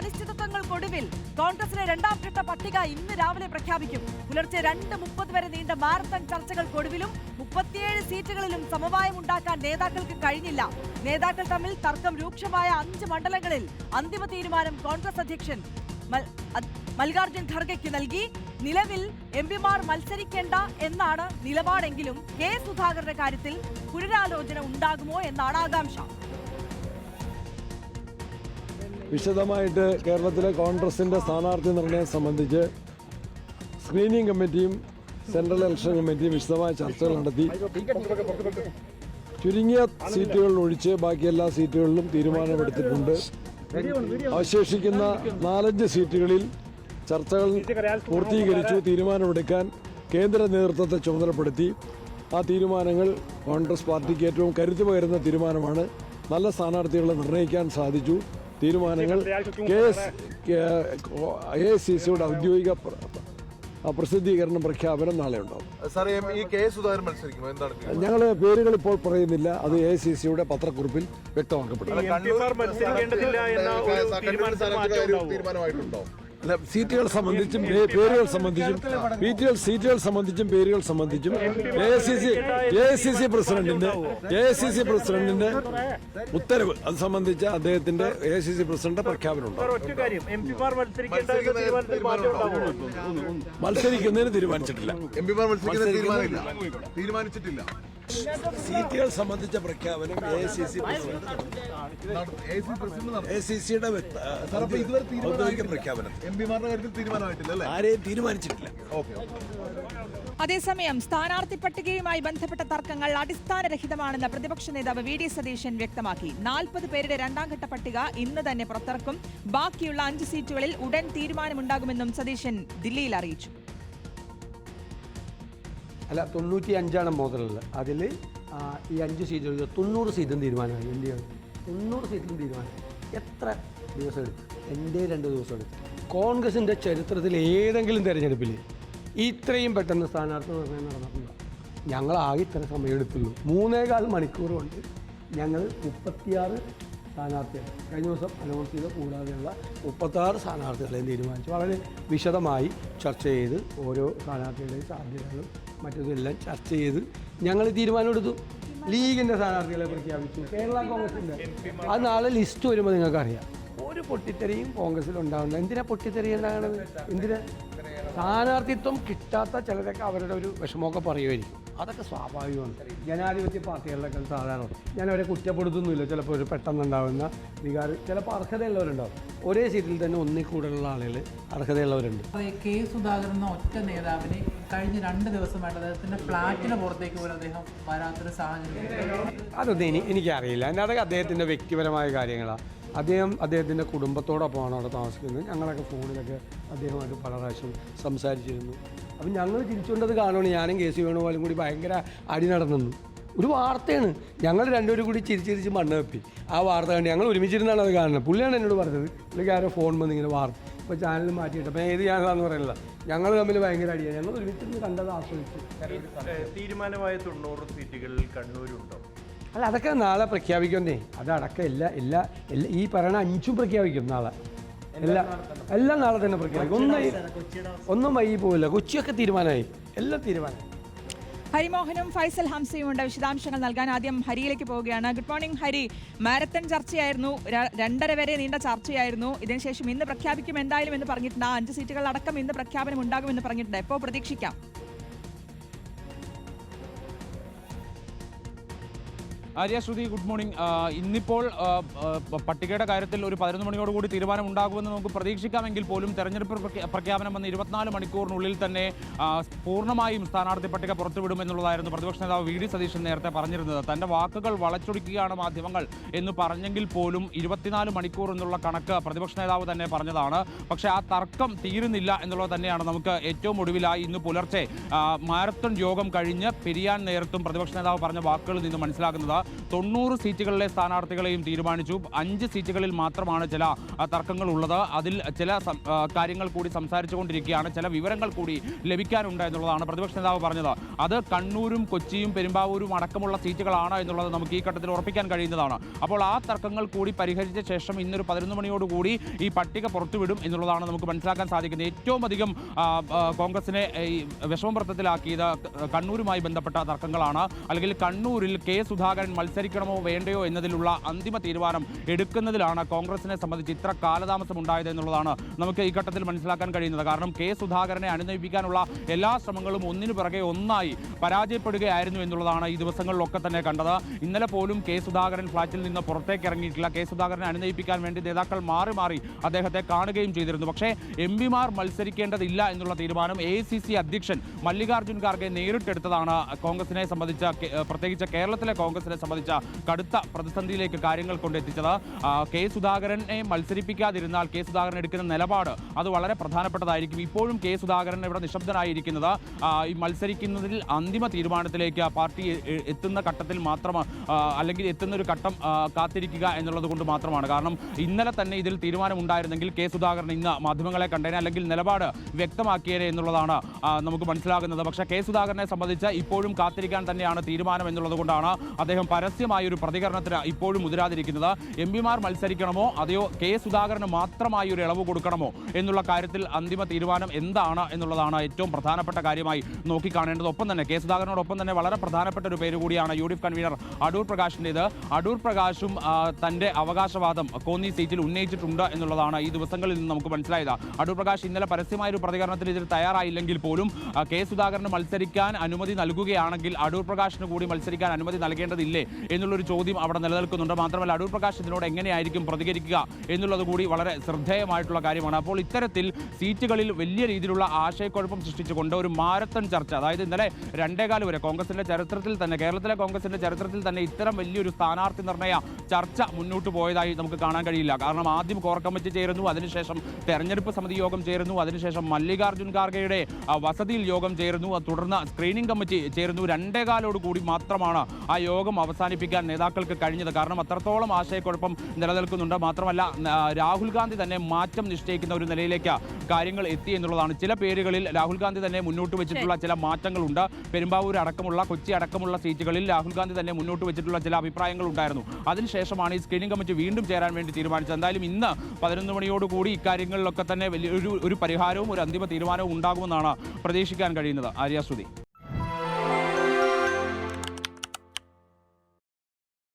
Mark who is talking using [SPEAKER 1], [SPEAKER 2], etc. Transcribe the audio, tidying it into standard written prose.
[SPEAKER 1] അനിശ്ചിതത്വങ്ങൾക്കൊടുവിൽ കോൺഗ്രസിലെ രണ്ടാം ഘട്ട പട്ടിക ഇന്ന് രാവിലെ പ്രഖ്യാപിക്കും. പുലർച്ചെ 2:30 വരെ നീണ്ട മാരത്തൺ ചർച്ചകൾക്കൊടുവിലും 37 സീറ്റുകളിലും സമവായം ഉണ്ടാക്കാൻ നേതാക്കൾക്ക് കഴിഞ്ഞില്ല. നേതാക്കൾ തമ്മിൽ തർക്കം രൂക്ഷമായ 5 മണ്ഡലങ്ങളിൽ അന്തിമ തീരുമാനം കോൺഗ്രസ് അധ്യക്ഷൻ മല്ലികാർജ്ജുൻ ഖർഗെയ്ക്ക് നൽകി. നിലവിൽ എംപിമാർ മത്സരിക്കേണ്ട എന്നാണ് നിലപാടെങ്കിലും കെ സുധാകരന്റെ കാര്യത്തിൽ പുനരാലോചന ഉണ്ടാകുമോ എന്നാണ് ആകാംക്ഷ.
[SPEAKER 2] വിശദമായിട്ട് കേരളത്തിലെ കോൺഗ്രസിൻ്റെ സ്ഥാനാർത്ഥി നിർണയം സംബന്ധിച്ച് സ്ക്രീനിംഗ് കമ്മിറ്റിയും സെൻട്രൽ ഇലക്ഷൻ കമ്മിറ്റിയും വിശദമായ ചർച്ചകൾ നടത്തി. ചുരുങ്ങിയ സീറ്റുകൾ ഒഴിച്ച് ബാക്കി എല്ലാ സീറ്റുകളിലും തീരുമാനമെടുത്തിട്ടുണ്ട്. അവശേഷിക്കുന്ന 4-5 സീറ്റുകളിൽ ചർച്ചകൾ പൂർത്തീകരിച്ചു. തീരുമാനമെടുക്കാൻ കേന്ദ്ര നേതൃത്വത്തെ ചുമതലപ്പെടുത്തി. ആ തീരുമാനങ്ങൾ കോൺഗ്രസ് പാർട്ടിക്ക് ഏറ്റവും കരുത്തു പകരുന്ന തീരുമാനമാണ്. നല്ല സ്ഥാനാർത്ഥികളെ നിർണ്ണയിക്കാൻ സാധിച്ചു. തീരുമാനങ്ങൾ AICCയുടെ ഔദ്യോഗിക പ്രസിദ്ധീകരണം പ്രഖ്യാപനം നാളെ ഉണ്ടാവും. ഞങ്ങൾ പേരുകൾ ഇപ്പോൾ പറയുന്നില്ല. അത് AICCയുടെ പത്രക്കുറിപ്പിൽ വ്യക്തമാക്കപ്പെടും. അല്ല, സീറ്റുകൾ സംബന്ധിച്ചും പേരുകൾ സംബന്ധിച്ചും സീറ്റുകൾ സംബന്ധിച്ചും പേരുകൾ സംബന്ധിച്ചും AICC പ്രസിഡന്റിന്റെ ഉത്തരവ് അത് സംബന്ധിച്ച അദ്ദേഹത്തിന്റെ AICC പ്രസിഡന്റ് പ്രഖ്യാപനം ഉണ്ടാവും. മത്സരിക്കുന്നതിന് തീരുമാനിച്ചിട്ടില്ല. സീറ്റുകൾ സംബന്ധിച്ച പ്രഖ്യാപനം AICCയുടെ ഔദ്യോഗിക പ്രഖ്യാപനം. ആരെയും തീരുമാനിച്ചിട്ടില്ല.
[SPEAKER 3] അതേസമയം സ്ഥാനാർത്ഥി പട്ടികയുമായി ബന്ധപ്പെട്ട തർക്കങ്ങൾ അടിസ്ഥാനരഹിതമാണെന്ന് പ്രതിപക്ഷ നേതാവ് VD സതീശൻ വ്യക്തമാക്കി. 40 പേരുടെ രണ്ടാംഘട്ട പട്ടിക ഇന്ന് തന്നെ പുറത്തിറക്കും. ബാക്കിയുള്ള 5 സീറ്റുകളിൽ ഉടൻ തീരുമാനമുണ്ടാകുമെന്നും സതീശൻ ദില്ലിയിൽ അറിയിച്ചു.
[SPEAKER 4] അല്ല, 95 മോഡലുള്ളത്. അതിൽ ഈ 5 സീറ്റുകൾ 90 സീറ്റും തീരുമാനമായി. ഇന്ത്യയാണ് 90 സീറ്റിലും തീരുമാനം. എത്ര ദിവസം എടുക്കും? 2 ദിവസം എടുക്കും. കോൺഗ്രസിൻ്റെ ചരിത്രത്തിൽ ഏതെങ്കിലും തെരഞ്ഞെടുപ്പിൽ ഇത്രയും പെട്ടെന്ന് സ്ഥാനാർത്ഥി നിർണ്ണയം നടന്നിട്ടുണ്ടോ? ഞങ്ങളാകെ ഇത്ര സമയം എടുത്തുള്ളൂ. 3.25 മണിക്കൂർ കൊണ്ട് ഞങ്ങൾ 36 സ്ഥാനാർത്ഥികൾ കഴിഞ്ഞ ദിവസം അനൗൺസ് ചെയ്ത കൂടാതെയുള്ള 36 സ്ഥാനാർത്ഥികളെയും തീരുമാനിച്ചു. വളരെ വിശദമായി ചർച്ച ചെയ്ത് ഓരോ സ്ഥാനാർത്ഥികളുടെയും സാധ്യതകളും മറ്റതെല്ലാം ചർച്ച ചെയ്ത് ഞങ്ങൾ തീരുമാനമെടുത്തു. ലീഗിൻ്റെ സ്ഥാനാർത്ഥികളെ പ്രഖ്യാപിച്ചു. കേരള കോൺഗ്രസിൻ്റെ അത് നാളെ ലിസ്റ്റ് വരുമ്പോൾ നിങ്ങൾക്കറിയാം. ഒരു പൊട്ടിത്തെറിയും കോൺഗ്രസ്സിൽ ഉണ്ടാകുന്നത്. എന്തിനാ പൊട്ടിത്തെറി ഉണ്ടാകണത്? എന്തിനാ? സ്ഥാനാർത്ഥിത്വം കിട്ടാത്ത ചിലരൊക്കെ അവരുടെ ഒരു വിഷമമൊക്കെ പറയുമായിരിക്കും. അതൊക്കെ സ്വാഭാവികമാണ്. ജനാധിപത്യ പാർട്ടികളിലൊക്കെ സാധാരണ. ഞാൻ അവരെ കുറ്റപ്പെടുത്തുന്നില്ല. ചിലപ്പോൾ ഒരു പെട്ടെന്നുണ്ടാകുന്ന വികാരം, ചിലപ്പോൾ അർഹതയുള്ളവരുണ്ടാവും. ഒരേ സീറ്റിൽ തന്നെ ഒന്നിൽ കൂടുതലുള്ള ആളുകൾ അർഹതയുള്ളവരുണ്ട്.
[SPEAKER 5] കെ സുധാകരൻ എന്ന ഒറ്റ നേതാവിനെ കഴിഞ്ഞ 2 ദിവസമായിട്ട് അദ്ദേഹത്തിൻ്റെ ഫ്ലാറ്റിന് പുറത്തേക്ക് പോലും അദ്ദേഹം വരാത്തൊരു സാഹചര്യം.
[SPEAKER 4] അതൊന്നും എനിക്കറിയില്ല. അതൊക്കെ അദ്ദേഹത്തിൻ്റെ വ്യക്തിപരമായ കാര്യങ്ങളാണ്. അദ്ദേഹത്തിൻ്റെ കുടുംബത്തോടൊപ്പമാണ് അവിടെ താമസിക്കുന്നത്. ഞങ്ങളൊക്കെ ഫോണിലൊക്കെ അദ്ദേഹമായിട്ട് പല പ്രാവശ്യം സംസാരിച്ചിരുന്നു. അപ്പം ഞങ്ങൾ തിരിച്ചുകൊണ്ടത് കാണുകയാണ്. ഞാനും KC വേണുഗോപാലും കൂടി ഭയങ്കര അടി നടന്നു. ഒരു വാർത്തയാണ്. ഞങ്ങൾ രണ്ടുപേരും കൂടി ചിരിച്ചിരിച്ച് മണ്ണ് വെപ്പി. ആ വാർത്ത കണ്ട് ഞങ്ങൾ ഒരുമിച്ചിരുന്നാണ് അത് കാണുന്നത്. പുള്ളിയാണ് എന്നോട് പറഞ്ഞത്. പുള്ളിക്ക് ആരോ ഫോൺ വന്ന് ഇങ്ങനെ വാർത്ത ഇപ്പോൾ ചാനൽ മാറ്റിയിട്ട് അപ്പം ഏത് ചാനലാണെന്ന് പറയുന്നില്ല. ഞങ്ങൾ തമ്മിൽ ഭയങ്കര അടിയാണ്. ഞങ്ങൾ ഒരുമിച്ചിരുന്ന് കണ്ടത് ആസ്വദിച്ചു.
[SPEAKER 6] തീരുമാനമായ 90 സീറ്റുകളിൽ കണ്ണൂരുണ്ടോ?
[SPEAKER 4] അല്ല, അതൊക്കെ നാളെ പ്രഖ്യാപിക്കുന്നേ. അതടക്കം എല്ലാ ഈ പറയുന്ന 5 പ്രഖ്യാപിക്കും നാളെ. എല്ലാം നാളെ തന്നെ പ്രഖ്യാപിക്കും. ഒന്നും വൈകി പോവില്ല. കൊച്ചിയൊക്കെ തീരുമാനമായി. എല്ലാം തീരുമാനമായി.
[SPEAKER 3] ഹരിമോഹനും ഫൈസൽ ഹംസയും ഉണ്ട് വിശദാംശങ്ങൾ നൽകാൻ. ആദ്യം ഹരിയിലേക്ക് പോവുകയാണ്. Good morning Hari. മാരത്തൺ ചർച്ചയായിരുന്നു, 2:30 വരെ നീണ്ട ചർച്ചയായിരുന്നു. ഇതിനുശേഷം ഇന്ന് പ്രഖ്യാപിക്കും എന്തായാലും എന്ന് പറഞ്ഞിട്ടുണ്ട്. 5 സീറ്റുകൾ അടക്കം ഇന്ന് പ്രഖ്യാപനം ഉണ്ടാകുമെന്ന് പറഞ്ഞിട്ടുണ്ട്. എപ്പോൾ പ്രതീക്ഷിക്കാം?
[SPEAKER 7] ആര്യ-ശ്രുതി, ഗുഡ് മോർണിംഗ്. ഇന്നിപ്പോൾ പട്ടികയുടെ കാര്യത്തിൽ ഒരു 11 മണിയോടുകൂടി തീരുമാനം ഉണ്ടാകുമെന്ന് നമുക്ക് പ്രതീക്ഷിക്കാമെങ്കിൽ പോലും തെരഞ്ഞെടുപ്പ് പ്രഖ്യാപനം വന്ന് 24 മണിക്കൂറിനുള്ളിൽ തന്നെ പൂർണ്ണമായും സ്ഥാനാർത്ഥി പട്ടിക പുറത്തുവിടുമെന്നുള്ളതായിരുന്നു പ്രതിപക്ഷ നേതാവ് VD സതീശൻ നേരത്തെ പറഞ്ഞിരുന്നത്. തൻ്റെ വാക്കുകൾ വളച്ചൊടിക്കുകയാണ് മാധ്യമങ്ങൾ എന്ന് പറഞ്ഞെങ്കിൽ പോലും 24 മണിക്കൂർ എന്നുള്ള കണക്ക് പ്രതിപക്ഷ നേതാവ് തന്നെ പറഞ്ഞതാണ്. പക്ഷേ ആ തർക്കം തീരുന്നില്ല എന്നുള്ളത് തന്നെയാണ് നമുക്ക് ഏറ്റവും ഒടുവിലായി ഇന്ന് പുലർച്ചെ മാരത്തൺ യോഗം കഴിഞ്ഞ് പിരിയാൻ നേരത്തും പ്രതിപക്ഷ നേതാവ് പറഞ്ഞ വാക്കുകളിൽ നിന്ന് മനസ്സിലാക്കുന്നത്. 90 സീറ്റുകളിലെ സ്ഥാനാർത്ഥികളെയും തീരുമാനിച്ചു. 5 സീറ്റുകളിൽ മാത്രമാണ് ചില തർക്കങ്ങൾ ഉള്ളത്. അതിൽ ചില കാര്യങ്ങൾ കൂടി സംസാരിച്ചുകൊണ്ടിരിക്കുകയാണ്, ചില വിവരങ്ങൾ കൂടി ലഭിക്കാനുണ്ട് എന്നുള്ളതാണ് പ്രതിപക്ഷ നേതാവ് പറഞ്ഞത്. അത് കണ്ണൂരും കൊച്ചിയും പെരുമ്പാവൂരും അടക്കമുള്ള സീറ്റുകളാണ് എന്നുള്ളത് നമുക്ക് ഈ ഘട്ടത്തിൽ ഉറപ്പിക്കാൻ കഴിയുന്നതാണ്. അപ്പോൾ ആ തർക്കങ്ങൾ കൂടി പരിഹരിച്ച ശേഷം ഇന്നൊരു 11 മണിയോടുകൂടി ഈ പട്ടിക പുറത്തുവിടും എന്നുള്ളതാണ് നമുക്ക് മനസ്സിലാക്കാൻ സാധിക്കുന്നത്. ഏറ്റവും അധികം കോൺഗ്രസിനെ ഈ വിഷമവൃത്തത്തിലാക്കിയത് കണ്ണൂരുമായി ബന്ധപ്പെട്ട തർക്കങ്ങളാണ്. അല്ലെങ്കിൽ കണ്ണൂരിൽ കെ സുധാകരൻ മത്സരിക്കണമോ വേണ്ടയോ എന്നതിലുള്ള അന്തിമ തീരുമാനം എടുക്കുന്നതിലാണ് കോൺഗ്രസിനെ സംബന്ധിച്ച് ഇത്ര കാലതാമസം ഉണ്ടായത് എന്നുള്ളതാണ് നമുക്ക് ഈ ഘട്ടത്തിൽ മനസ്സിലാക്കാൻ കഴിയുന്നത്. കാരണം കെ സുധാകരനെ അനുനയിപ്പിക്കാനുള്ള എല്ലാ ശ്രമങ്ങളും ഒന്നിനു പിറകെ ഒന്നായി പരാജയപ്പെടുകയായിരുന്നു എന്നുള്ളതാണ് ഈ ദിവസങ്ങളിലൊക്കെ തന്നെ കണ്ടത്. ഇന്നലെ പോലും കെ സുധാകരൻ ഫ്ളാറ്റിൽ നിന്ന് പുറത്തേക്ക് ഇറങ്ങിയിട്ടില്ല. കെ സുധാകരനെ അനുനയിപ്പിക്കാൻ വേണ്ടി നേതാക്കൾ മാറി മാറി അദ്ദേഹത്തെ കാണുകയും ചെയ്തിരുന്നു. പക്ഷേ എംപിമാർ മത്സരിക്കേണ്ടതില്ല എന്നുള്ള തീരുമാനം AICC അധ്യക്ഷൻ മല്ലികാർജ്ജുൻ ഖാർഗെ നേരിട്ടെടുത്തതാണ് കോൺഗ്രസിനെ സംബന്ധിച്ച, പ്രത്യേകിച്ച് കേരളത്തിലെ കോൺഗ്രസിനെ സംബന്ധിച്ച കടുത്ത പ്രതിസന്ധിയിലേക്ക് കാര്യങ്ങൾ കൊണ്ടെത്തിച്ചത്. കെ സുധാകരനെ മത്സരിപ്പിക്കാതിരുന്നാൽ കെ സുധാകരൻ എടുക്കുന്ന നിലപാട് അത് വളരെ പ്രധാനപ്പെട്ടതായിരിക്കും. ഇപ്പോഴും കെ സുധാകരൻ ഇവിടെ നിശബ്ദനായിരിക്കുന്നത് ഈ മത്സരിക്കുന്നതിൽ അന്തിമ തീരുമാനത്തിലേക്ക് പാർട്ടി എത്തുന്ന ഘട്ടത്തിൽ മാത്രം, അല്ലെങ്കിൽ എത്തുന്ന ഒരു ഘട്ടം കാത്തിരിക്കുക എന്നുള്ളത് കൊണ്ട് മാത്രമാണ്. കാരണം ഇന്നലെ തന്നെ ഇതിൽ തീരുമാനമുണ്ടായിരുന്നെങ്കിൽ കെ സുധാകരൻ ഇന്ന് മാധ്യമങ്ങളെ കണ്ടേനെ, അല്ലെങ്കിൽ നിലപാട് വ്യക്തമാക്കിയേനെ എന്നുള്ളതാണ് നമുക്ക് മനസ്സിലാകുന്നത്. പക്ഷേ കെ സുധാകരനെ സംബന്ധിച്ച് ഇപ്പോഴും കാത്തിരിക്കാൻ തന്നെയാണ് തീരുമാനം എന്നുള്ളത് കൊണ്ടാണ് അദ്ദേഹം പരസ്യമായൊരു പ്രതികരണത്തിന് ഇപ്പോഴും മുതിരാതിരിക്കുന്നത്. എംപിമാർ മത്സരിക്കണമോ അതെയോ കെ സുധാകരന് മാത്രമായി ഒരു ഇളവ് കൊടുക്കണമോ എന്നുള്ള കാര്യത്തിൽ അന്തിമ തീരുമാനം എന്താണ് എന്നുള്ളതാണ് ഏറ്റവും പ്രധാനപ്പെട്ട കാര്യമായി നോക്കിക്കാണേണ്ടത്. ഒപ്പം തന്നെ കെ സുധാകരനോടൊപ്പം തന്നെ വളരെ പ്രധാനപ്പെട്ട ഒരു പേര് കൂടിയാണ് UDF കൺവീനർ അടൂർ പ്രകാശിൻ്റേത്. അടൂർ പ്രകാശും തൻ്റെ അവകാശവാദം കോന്നി സീറ്റിൽ ഉന്നയിച്ചിട്ടുണ്ട് എന്നുള്ളതാണ് ഈ ദിവസങ്ങളിൽ നിന്ന് നമുക്ക് മനസ്സിലായത്. അടൂർ പ്രകാശ് ഇന്നലെ പരസ്യമായൊരു പ്രതികരണത്തിൽ ഇതിൽ തയ്യാറായില്ലെങ്കിൽ പോലും കെ സുധാകരന് മത്സരിക്കാൻ അനുമതി നൽകുകയാണെങ്കിൽ അടൂർ പ്രകാശിന് കൂടി മത്സരിക്കാൻ അനുമതി നൽകേണ്ടതില്ലേ എന്നുള്ളൊരു ചോദ്യം അവിടെ നിലനിൽക്കുന്നുണ്ട്. മാത്രമല്ല അടൂർ പ്രകാശ് ഇതിനോട് എങ്ങനെയായിരിക്കും പ്രതികരിക്കുക എന്നുള്ളത് കൂടി വളരെ ശ്രദ്ധേയമായിട്ടുള്ള കാര്യമാണ്. അപ്പോൾ ഇത്തരത്തിൽ സീറ്റുകളിൽ വലിയ രീതിയിലുള്ള ആശയക്കുഴപ്പം സൃഷ്ടിച്ചുകൊണ്ട് ഒരു മാരത്തൺ ചർച്ച, അതായത് ഇന്നലെ 2:15 വരെ കോൺഗ്രസിന്റെ ചരിത്രത്തിൽ തന്നെ, കേരളത്തിലെ കോൺഗ്രസിന്റെ ചരിത്രത്തിൽ തന്നെ ഇത്തരം വലിയൊരു സ്ഥാനാർത്ഥി നിർണയ ചർച്ച മുന്നോട്ട് പോയതായി നമുക്ക് കാണാൻ കഴിയില്ല. കാരണം ആദ്യം കോർ കമ്മിറ്റി ചേരുന്നു, അതിനുശേഷം തെരഞ്ഞെടുപ്പ് സമിതി യോഗം ചേരുന്നു, അതിനുശേഷം മല്ലികാർജ്ജുൻ ഖാർഗെയുടെ വസതിയിൽ യോഗം ചേരുന്നു, തുടർന്ന് സ്ക്രീനിംഗ് കമ്മിറ്റി ചേരുന്നു. 2:15 കൂടി മാത്രമാണ് ആ യോഗം അവസാനിപ്പിക്കാൻ നേതാക്കൾക്ക് കഴിഞ്ഞത്. കാരണം അത്രത്തോളം ആശയക്കുഴപ്പം നിലനിൽക്കുന്നുണ്ട്. മാത്രമല്ല രാഹുൽ ഗാന്ധി തന്നെ മാറ്റം നിശ്ചയിക്കുന്ന ഒരു നിലയിലേക്ക് കാര്യങ്ങൾ എത്തി എന്നുള്ളതാണ്. ചില പേരുകളിൽ രാഹുൽ ഗാന്ധി തന്നെ മുന്നോട്ട് വെച്ചിട്ടുള്ള ചില മാറ്റങ്ങളുണ്ട്. പെരുമ്പാവൂർ അടക്കമുള്ള, കൊച്ചി അടക്കമുള്ള സീറ്റുകളിൽ രാഹുൽ ഗാന്ധി തന്നെ മുന്നോട്ട് വെച്ചിട്ടുള്ള ചില അഭിപ്രായങ്ങൾ ഉണ്ടായിരുന്നു. അതിനുശേഷമാണ് ഈ സ്ക്രീനിംഗ് കമ്മിറ്റി വീണ്ടും ചേരാൻ വേണ്ടി തീരുമാനിച്ചത്. എന്തായാലും ഇന്ന് 11 മണിയോടുകൂടി ഇക്കാര്യങ്ങളിലൊക്കെ തന്നെ വലിയൊരു പരിഹാരവും ഒരു അന്തിമ തീരുമാനവും ഉണ്ടാകുമെന്നാണ് പ്രതീക്ഷിക്കാൻ കഴിയുന്നത്. ആര്യ, ശ്രുതി.